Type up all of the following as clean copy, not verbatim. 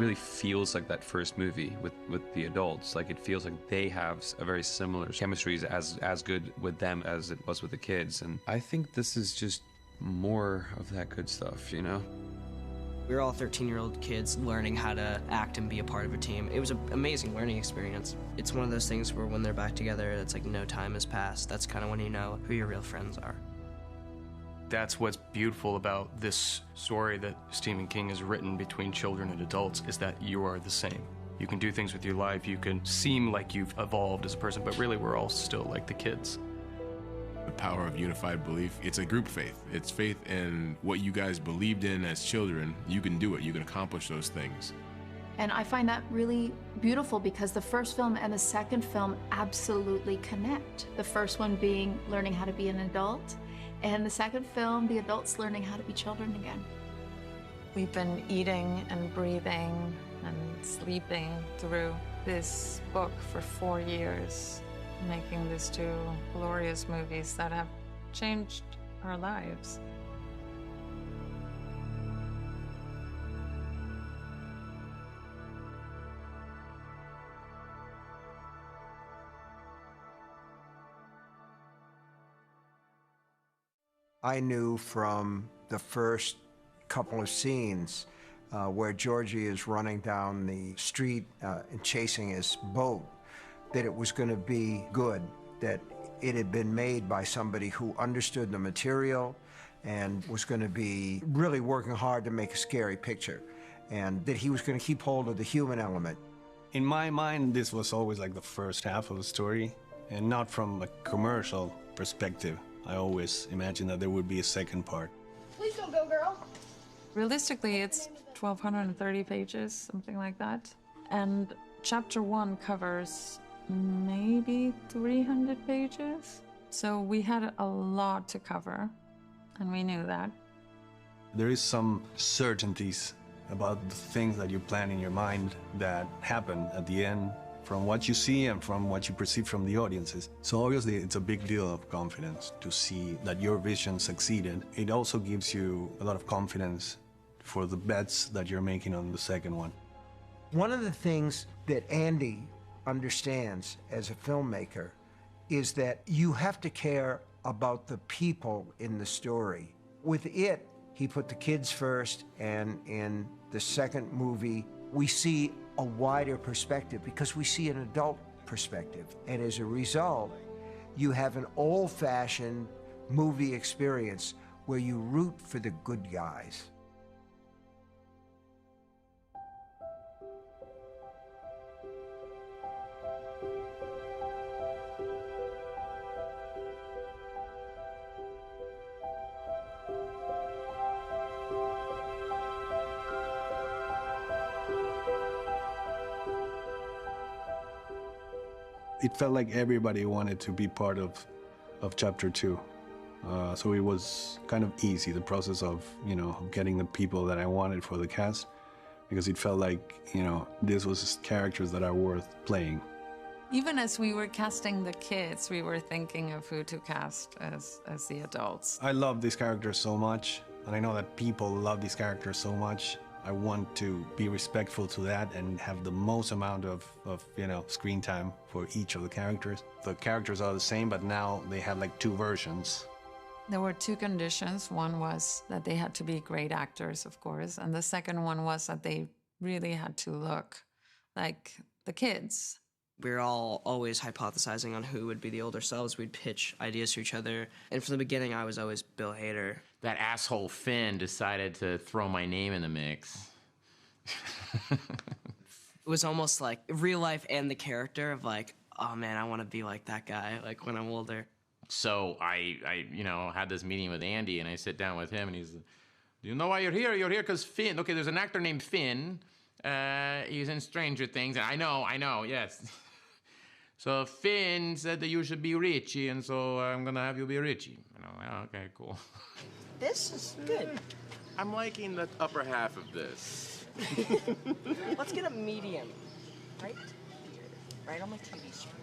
really feels like that first movie with the adults. Like, it feels like they have a very similar chemistry, as good with them as it was with the kids. And I think this is just more of that good stuff, you know? We were all 13-year-old kids learning how to act and be a part of a team. It was an amazing learning experience. It's one of those things where when they're back together, it's like no time has passed. That's kind of when you know who your real friends are. That's what's beautiful about this story that Stephen King has written between children and adults, is that you are the same. You can do things with your life, you can seem like you've evolved as a person, but really we're all still like the kids. The power of unified belief. It's a group faith. It's faith in what you guys believed in as children. You can do it. You can accomplish those things. And I find that really beautiful because the first film and the second film absolutely connect. The first one being learning how to be an adult, and the second film, the adults learning how to be children again. We've been eating and breathing and sleeping through this book for 4 years, making these two glorious movies that have changed our lives. I knew from the first couple of scenes where Georgie is running down the street and chasing his boat, that it was going to be good, that it had been made by somebody who understood the material and was going to be really working hard to make a scary picture, and that he was going to keep hold of the human element. In my mind, this was always like the first half of the story, and not from a commercial perspective. I always imagined that there would be a second part. Please don't go, girl. Realistically, it's 1,230 pages, something like that. And chapter 1 covers maybe 300 pages. So we had a lot to cover, and we knew that. There is some certainties about the things that you plan in your mind that happen at the end, from what you see and from what you perceive from the audiences. So obviously it's a big deal of confidence to see that your vision succeeded. It also gives you a lot of confidence for the bets that you're making on the second one. One of the things that Andy understands as a filmmaker is that you have to care about the people in the story. With it, he put the kids first, and in the second movie, we see a wider perspective because we see an adult perspective. And as a result, you have an old-fashioned movie experience where you root for the good guys. It felt like everybody wanted to be part of chapter 2. So it was kind of easy, the process of, getting the people that I wanted for the cast, because it felt like, this was characters that are worth playing. Even as we were casting the kids, we were thinking of who to cast as the adults. I love these characters so much, and I know that people love these characters so much. I want to be respectful to that and have the most amount of screen time for each of the characters. The characters are the same, but now they have like 2 versions. There were 2 conditions. One was that they had to be great actors, of course, and the second one was that they really had to look like the kids. We were all always hypothesizing on who would be the older selves. We'd pitch ideas to each other. And from the beginning, I was always Bill Hader. That asshole Finn decided to throw my name in the mix. It was almost like real life and the character of like, oh man, I want to be like that guy, like when I'm older. So I had this meeting with Andy, and I sit down with him, and he's, do you know why you're here? You're here because Finn. Okay, there's an actor named Finn. He's in Stranger Things. And I know, yes. So Finn said that you should be Richie, and so I'm gonna have you be Richie. Okay, cool. This is good. I'm liking the upper half of this. Let's get a medium. Right here. Right on my TV screen.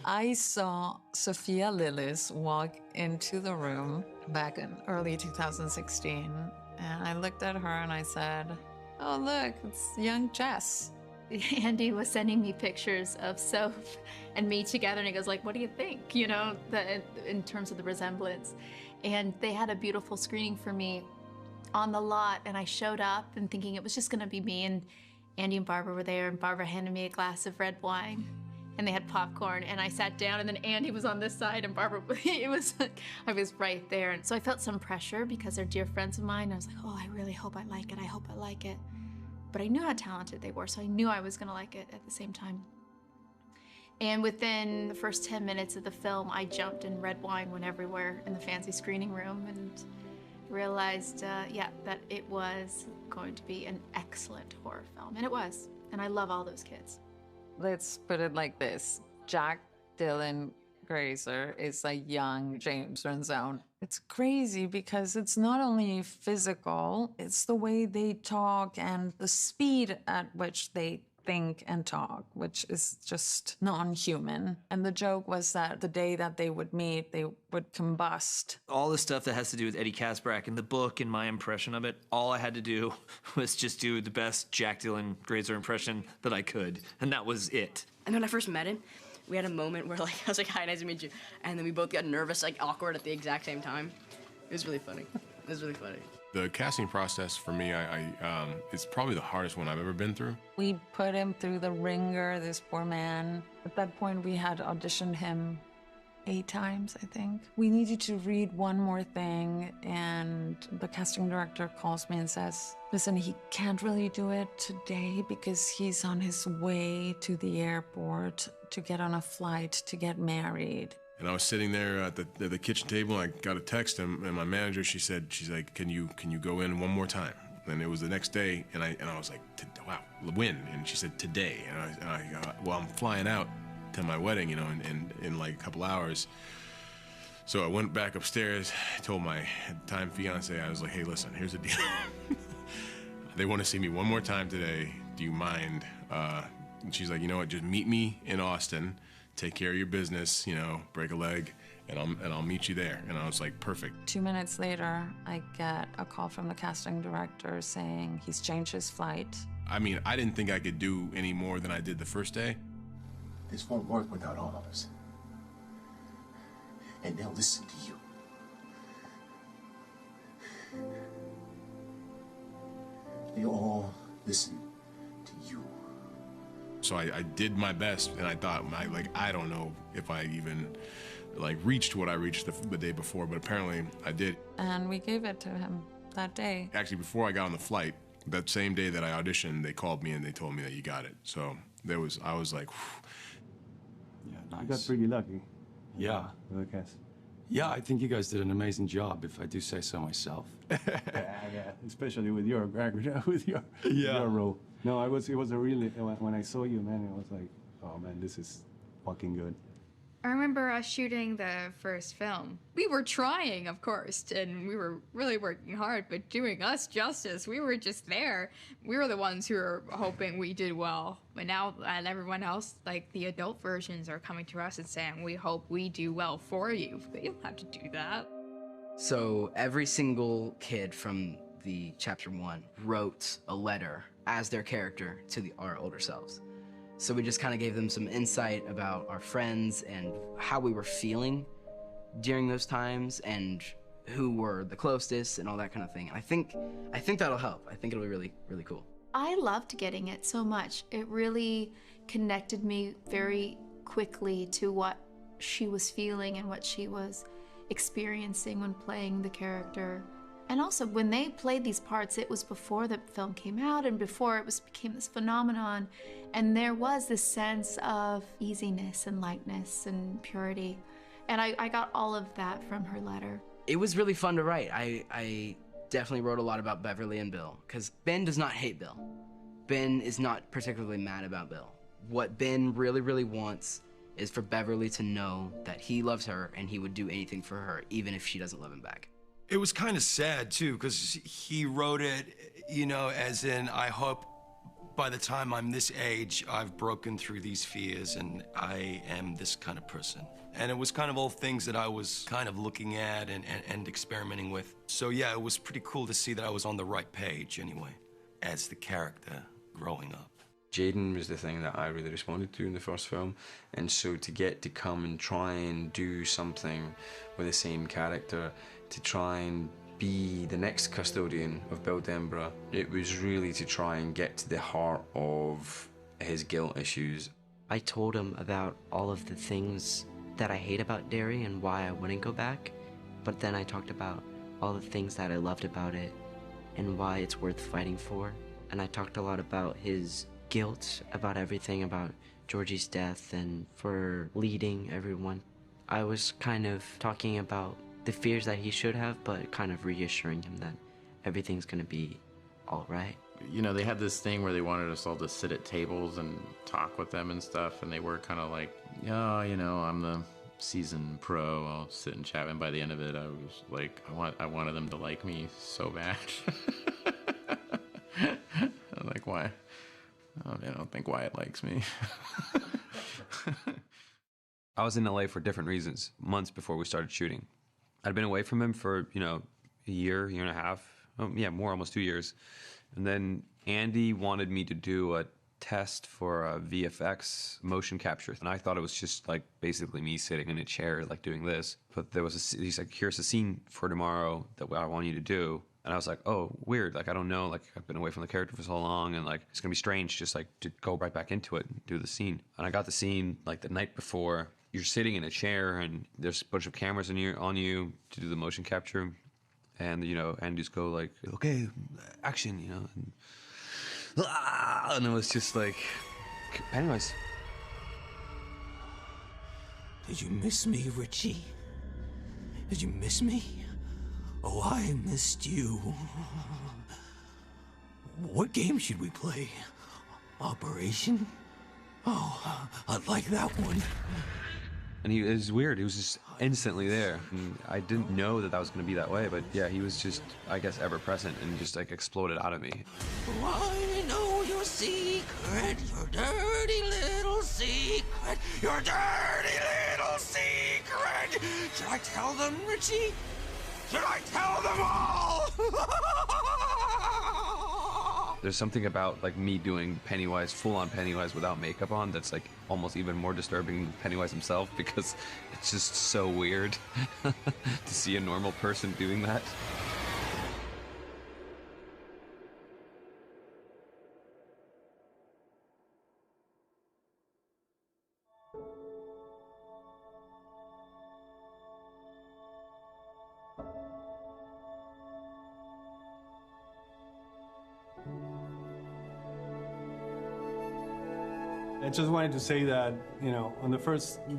I saw Sophia Lillis walk into the room back in early 2016, and I looked at her and I said, Oh, look, it's young Jess. Andy was sending me pictures of Soph and me together, and he goes like, what do you think, you know, in terms of the resemblance. And they had a beautiful screening for me on the lot, and I showed up and thinking it was just gonna be me, and Andy and Barbara were there, and Barbara handed me a glass of red wine, and they had popcorn, and I sat down, and then Andy was on this side, and Barbara, I was right there. And so I felt some pressure because they're dear friends of mine. I was like, oh, I really hope I like it, I hope I like it. But I knew how talented they were, so I knew I was gonna like it at the same time. And within the first 10 minutes of the film, I jumped and red wine went everywhere in the fancy screening room, and realized, yeah, that it was going to be an excellent horror film, and it was. And I love all those kids. Let's put it like this. Jack Dylan Grazer is a young James Renzone. It's crazy because it's not only physical, it's the way they talk and the speed at which they think and talk, which is just non-human. And the joke was that the day that they would meet, they would combust. All the stuff that has to do with Eddie Kaspbrak and the book and my impression of it, all I had to do was just do the best Jack Dylan Grazer impression that I could, and that was it. And when I first met him, we had a moment where, like, I was like, hi, nice to meet you. And then we both got nervous, like, awkward at the exact same time. It was really funny. It was really funny. The casting process for me, it's probably the hardest one I've ever been through. We put him through the ringer, this poor man. At that point, we had auditioned him 8 times, I think. We needed to read one more thing, and the casting director calls me and says, listen, he can't really do it today because he's on his way to the airport to get on a flight to get married. And I was sitting there at the kitchen table, and I got a text, and my manager, she's like, can you go in one more time? And it was the next day, and I was like, wow, when? And she said, today. And I well, I'm flying out to my wedding, you know, in like a couple hours. So I went back upstairs, told my at the time fiance, I was like, hey, listen, here's the deal. They want to see me one more time today. Do you mind? And she's like, you know what, just meet me in Austin. Take care of your business, you know, break a leg, and I'll meet you there. And I was like, perfect. 2 minutes later, I get a call from the casting director saying he's changed his flight. I mean, I didn't think I could do any more than I did the first day. This won't work without all of us. And they'll listen to you. They all listen to you. So I did my best, and I thought, I don't know if I even reached what I reached the day before, but apparently I did. And we gave it to him that day. Actually, before I got on the flight, that same day that I auditioned, they called me and they told me that you got it. So I was like, whew. Yeah, nice. You got pretty lucky. Yeah. With the cast. Yeah, I think you guys did an amazing job, if I do say so myself. Yeah, especially with your role. No, it was a really, when I saw you, man, it was like, oh man, this is fucking good. I remember us shooting the first film. We were trying, of course, and we were really working hard, but doing us justice, we were just there. We were the ones who were hoping we did well. But now, and everyone else, like the adult versions are coming to us and saying, we hope we do well for you. But you don't have to do that. So every single kid from the chapter 1 wrote a letter as their character to our older selves. So we just kind of gave them some insight about our friends and how we were feeling during those times and who were the closest and all that kind of thing. I think that'll help. I think it'll be really, really cool. I loved getting it so much. It really connected me very quickly to what she was feeling and what she was experiencing when playing the character. And also, when they played these parts, it was before the film came out and before it became this phenomenon. And there was this sense of easiness and lightness and purity. And I got all of that from her letter. It was really fun to write. I definitely wrote a lot about Beverly and Bill, because Ben does not hate Bill. Ben is not particularly mad about Bill. What Ben really, really wants is for Beverly to know that he loves her and he would do anything for her, even if she doesn't love him back. It was kind of sad, too, because he wrote it, you know, as in, I hope by the time I'm this age, I've broken through these fears and I am this kind of person. And it was kind of all things that I was kind of looking at and experimenting with. So yeah, it was pretty cool to see that I was on the right page anyway. as the character growing up. Jaden was the thing that I really responded to in the first film, and so to get to come and try and do something with the same character, to try and be the next custodian of Bill Denborough, it was really to try and get to the heart of his guilt issues. I told him about all of the things that I hate about Derry and why I wouldn't go back, but then I talked about all the things that I loved about it and why it's worth fighting for. And I talked a lot about his guilt about everything, about Georgie's death and for leading everyone. I was kind of talking about the fears that he should have, but kind of reassuring him that everything's gonna be all right. You know, they had this thing where they wanted us all to sit at tables and talk with them and stuff, and they were kind of like, yeah, you know, I'm the seasoned pro, I'll sit and chat. And by the end of it, I was like, I wanted them to like me so bad. I'm like, why? I don't think Wyatt likes me. I was in LA for different reasons, months before we started shooting. I'd been away from him for, you know, a year and a half. Oh, yeah, more, almost 2 years. And then Andy wanted me to do a test for a VFX motion capture. And I thought it was just like basically me sitting in a chair, like doing this. But there was he's like, here's a scene for tomorrow that I want you to do. And I was like, oh, weird. Like, I don't know. Like, I've been away from the character for so long, and like, it's gonna be strange just like to go right back into it and do the scene. And I got the scene like the night before. You're sitting in a chair, and there's a bunch of cameras on you to do the motion capture. And you know, and just go like, okay, action, you know. And it was just like, Pennywise. Did you miss me, Richie? Did you miss me? Oh, I missed you. What game should we play? Operation? Oh, I'd like that one. And it was weird. He was just instantly there. And I didn't know that was going to be that way, but yeah, he was just, I guess, ever present and just like exploded out of me. Oh, I know your secret, your dirty little secret, your dirty little secret. Should I tell them, Richie? Should I tell them all? There's something about like me doing Pennywise, full-on Pennywise without makeup on, that's like almost even more disturbing than Pennywise himself, because it's just so weird to see a normal person doing that. I just wanted to say that, you know, on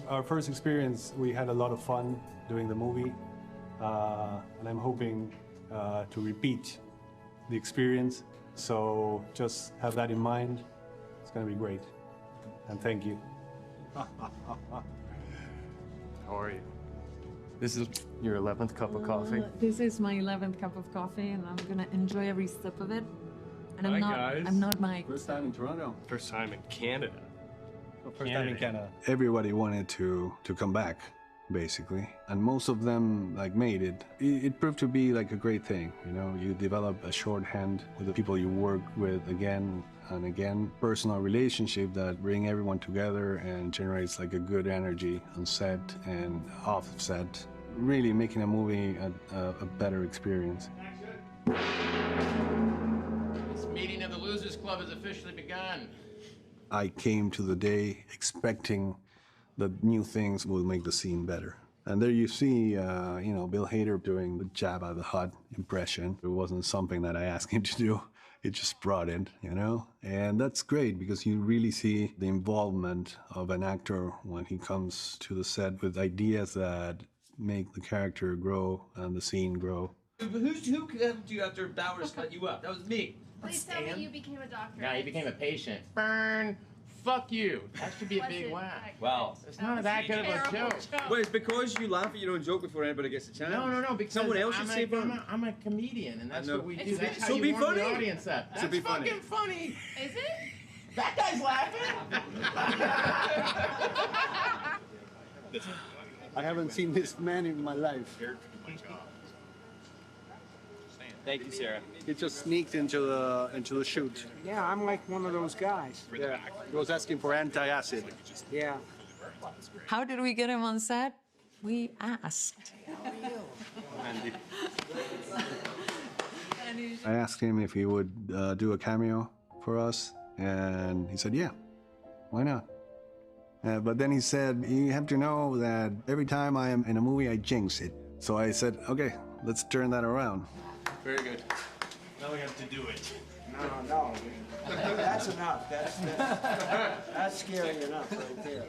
our first experience, we had a lot of fun doing the movie, and I'm hoping to repeat the experience. So just have that in mind. It's going to be great, and thank you. How are you? This is your 11th cup of coffee. This is my 11th cup of coffee, and I'm gonna enjoy every sip of it. And Hi, guys. I'm not Mike. First time in Toronto. First time in Canada. First time in Canada. Everybody wanted to come back, basically, and most of them like made it. It proved to be like a great thing, you know. You develop a shorthand with the people you work with again and again, personal relationship that bring everyone together and generates like a good energy on set and off set, really making a movie a better experience. This meeting of the Losers Club has officially begun. I came to the day expecting that new things will make the scene better. And there you see, you know, Bill Hader doing the Jabba the Hutt impression. It wasn't something that I asked him to do. It just brought it, you know? And that's great because you really see the involvement of an actor when he comes to the set with ideas that make the character grow and the scene grow. Who helped you after Bowers cut you up? That was me. Please tell me you became a doctor. Yeah, he became a patient. Burn. Fuck you. That should be a big whack. Well, It's not that good of a joke. Well, it's because you laugh at your own joke before anybody gets a chance. No, because someone else should say burn. I'm a comedian, and that's what we do. That's how So you be warm funny. the audience up. That's So be funny. fucking funny. Is it? That guy's laughing. I haven't seen this man in my life. Thank you, Sarah. He just sneaked into the shoot. Yeah, I'm like one of those guys. Yeah, he was asking for anti-acid. Yeah. How did we get him on set? We asked. Andy. I asked him if he would do a cameo for us, and he said, yeah, why not? But then he said, you have to know that every time I am in a movie, I jinx it. So I said, okay, let's turn that around. Very good. Now we have to do it. No. That's enough. That's scary enough right there.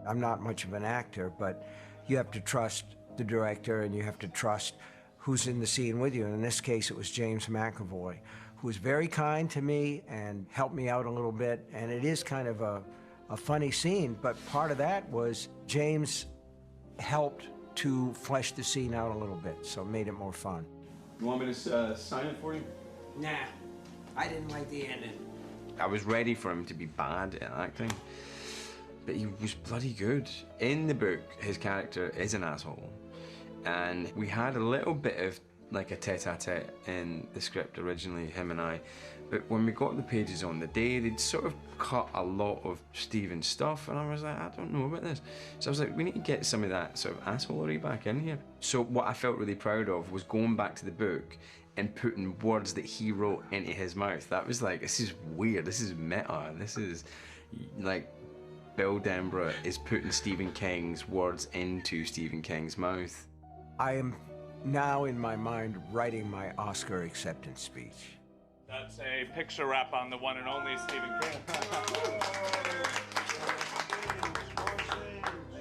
I'm not much of an actor, but you have to trust the director and you have to trust who's in the scene with you. And in this case, it was James McAvoy, who was very kind to me and helped me out a little bit. And it is kind of a funny scene, but part of that was James helped to flesh the scene out a little bit, so it made it more fun. You want me to sign it for you? Nah, I didn't like the ending. I was ready for him to be bad at acting, but he was bloody good. In the book, his character is an asshole, and we had a little bit of like a tete-a-tete in the script originally, him and I, but when we got the pages on the day, they'd sort of cut a lot of Stephen's stuff, and I was like, I don't know about this. So I was like, we need to get some of that sort of assholery back in here. So what I felt really proud of was going back to the book and putting words that he wrote into his mouth. That was like, this is weird, this is meta, this is like Bill Denborough is putting Stephen King's words into Stephen King's mouth. I am now in my mind writing my Oscar acceptance speech. That's a picture wrap on the one and only Stephen King.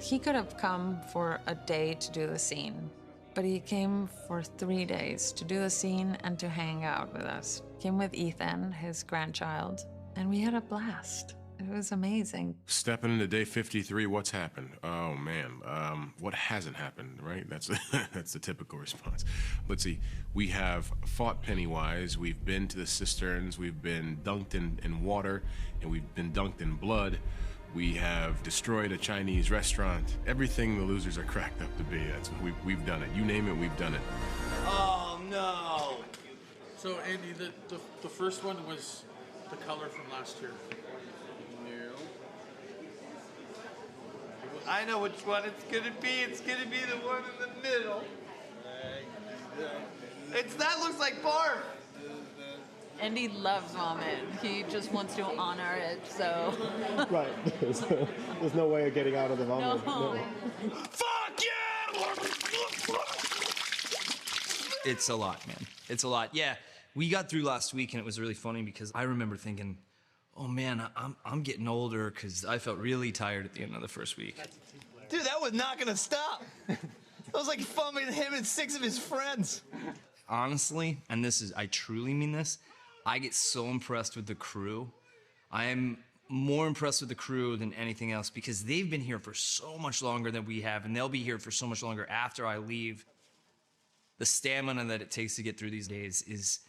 He could have come for a day to do the scene, but he came for 3 days to do the scene and to hang out with us. Came with Ethan, his grandchild, and we had a blast. It was amazing. Stepping into day 53, what's happened? Oh man, what hasn't happened, right? That's that's the typical response. Let's see, we have fought Pennywise, we've been to the cisterns, we've been dunked in water, and we've been dunked in blood. We have destroyed a Chinese restaurant. Everything the losers are cracked up to be, that's what we've done it. You name it, we've done it. Oh no! So Andy, the first one was the color from last year. I know which one it's gonna be. It's gonna be the one in the middle. That looks like barf. Andy loves vomit. He just wants to honor it, so. Right. There's no way of getting out of the vomit. No. Fuck yeah! It's a lot, man. It's a lot. Yeah, we got through last week and it was really funny because I remember thinking, oh man, I'm getting older because I felt really tired at the end of the first week. Dude, that was not gonna stop. That was like fun with him and 6 of his friends. Honestly, and I truly mean this, I get so impressed with the crew. I am more impressed with the crew than anything else because they've been here for so much longer than we have, and they'll be here for so much longer after I leave. The stamina that it takes to get through these days is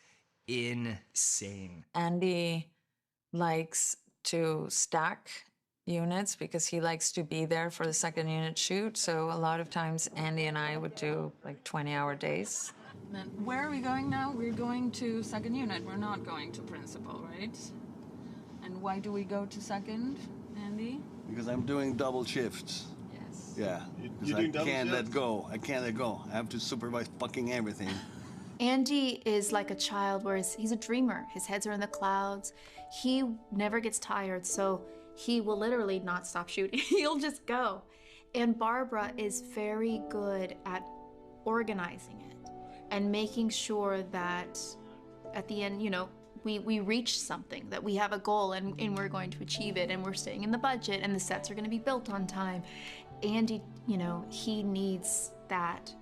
insane. Andy likes to stack units because he likes to be there for the second unit shoot. So a lot of times Andy and I would do like 20-hour days. Then where are we going now? We're going to second unit. We're not going to principal, right? And why do we go to second, Andy? Because I'm doing double shifts. Yes. Yeah. You're doing double I can't shifts? let go. I can't let go. I have to supervise fucking everything. Andy is like a child, whereas he's a dreamer. His heads are in the clouds. He never gets tired, so he will literally not stop shooting. He'll just go. And Barbara is very good at organizing it and making sure that at the end, you know, we reach something, that we have a goal and we're going to achieve it and we're staying in the budget and the sets are going to be built on time. Andy, you know, he needs that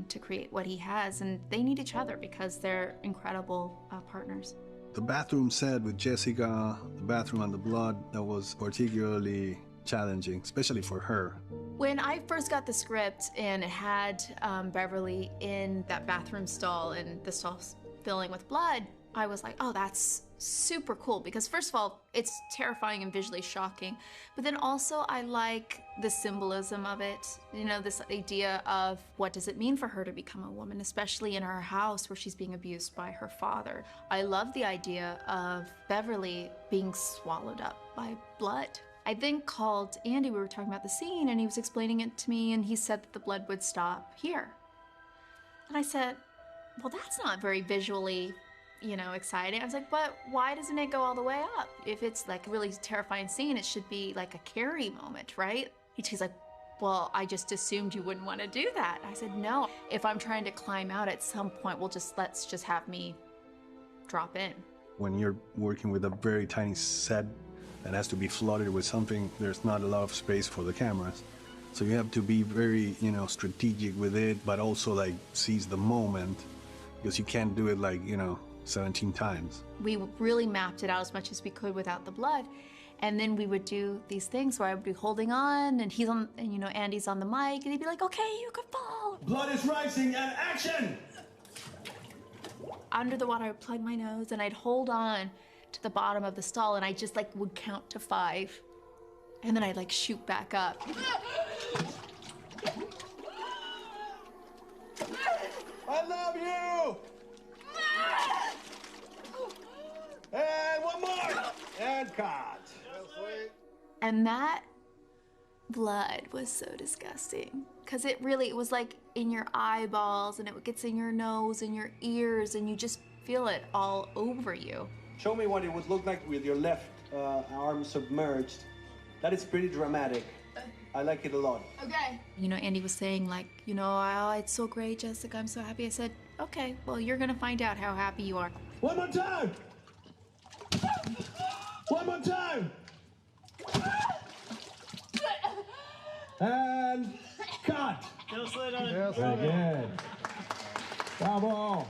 to create what he has, and they need each other because they're incredible partners. The bathroom set with Jessica, the bathroom and the blood, that was particularly challenging, especially for her. When I first got the script and it had Beverly in that bathroom stall and the stall filling with blood, I was like, oh, that's super cool because first of all, it's terrifying and visually shocking, but then also I like the symbolism of it. You know, this idea of what does it mean for her to become a woman, especially in her house where she's being abused by her father. I love the idea of Beverly being swallowed up by blood. I then called Andy, we were talking about the scene, and he was explaining it to me, and he said that the blood would stop here. And I said, well, that's not very visually, you know, exciting. I was like, but why doesn't it go all the way up? If it's like a really terrifying scene, it should be like a Carrie moment, right? He's like, well, I just assumed you wouldn't want to do that. I said, no, if I'm trying to climb out at some point, let's just have me drop in. When you're working with a very tiny set that has to be flooded with something, there's not a lot of space for the cameras. So you have to be very, you know, strategic with it, but also like seize the moment, because you can't do it like, you know, 17 times. We really mapped it out as much as we could without the blood. And then we would do these things where I would be holding on and he's on, and you know, Andy's on the mic and he'd be like, okay, you can fall. Blood is rising and action! Under the water, I would plug my nose and I'd hold on to the bottom of the stall and I just like would count to 5. And then I'd like shoot back up. I love you! And one more! And cut. And that blood was so disgusting. Because it was like in your eyeballs and it gets in your nose and your ears and you just feel it all over you. Show me what it would look like with your left arm submerged. That is pretty dramatic. I like it a lot. Okay. You know, Andy was saying like, you know, oh, it's so great, Jessica, I'm so happy. I said, okay, well, you're gonna find out how happy you are. One more time! One more time! And cut! Very good. Bravo!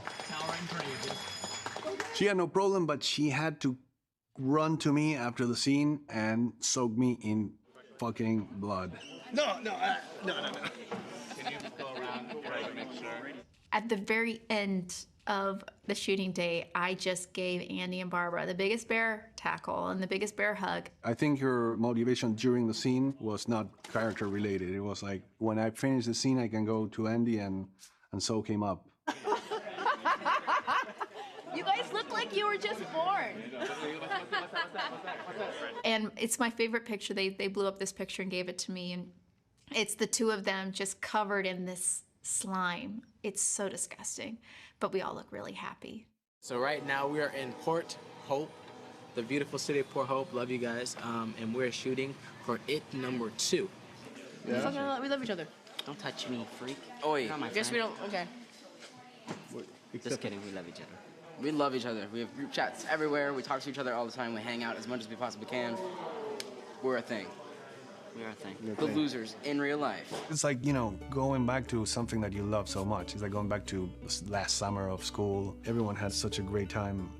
She had no problem, but she had to run to me after the scene and soak me in fucking blood. No. Can you go around and try to make sure? At the very end of the shooting day, I just gave Andy and Barbara the biggest bear tackle and the biggest bear hug. I think her motivation during the scene was not character related. It was like, when I finish the scene, I can go to Andy and soak him up. You guys look like you were just born. And it's my favorite picture. They blew up this picture and gave it to me, and it's the two of them just covered in this slime. It's so disgusting, but we all look really happy. So right now we are in Port Hope, the beautiful city of Port Hope. Love you guys, and we're shooting for It number 2. Yeah. We love each other. Don't touch me, freak. Oh wait, I guess we don't. Okay. Just kidding. We love each other. We love each other. We have group chats everywhere. We talk to each other all the time. We hang out as much as we possibly can. We're a thing. We are a thing. The losers in real life. It's like, you know, going back to something that you love so much. It's like going back to last summer of school. Everyone had such a great time.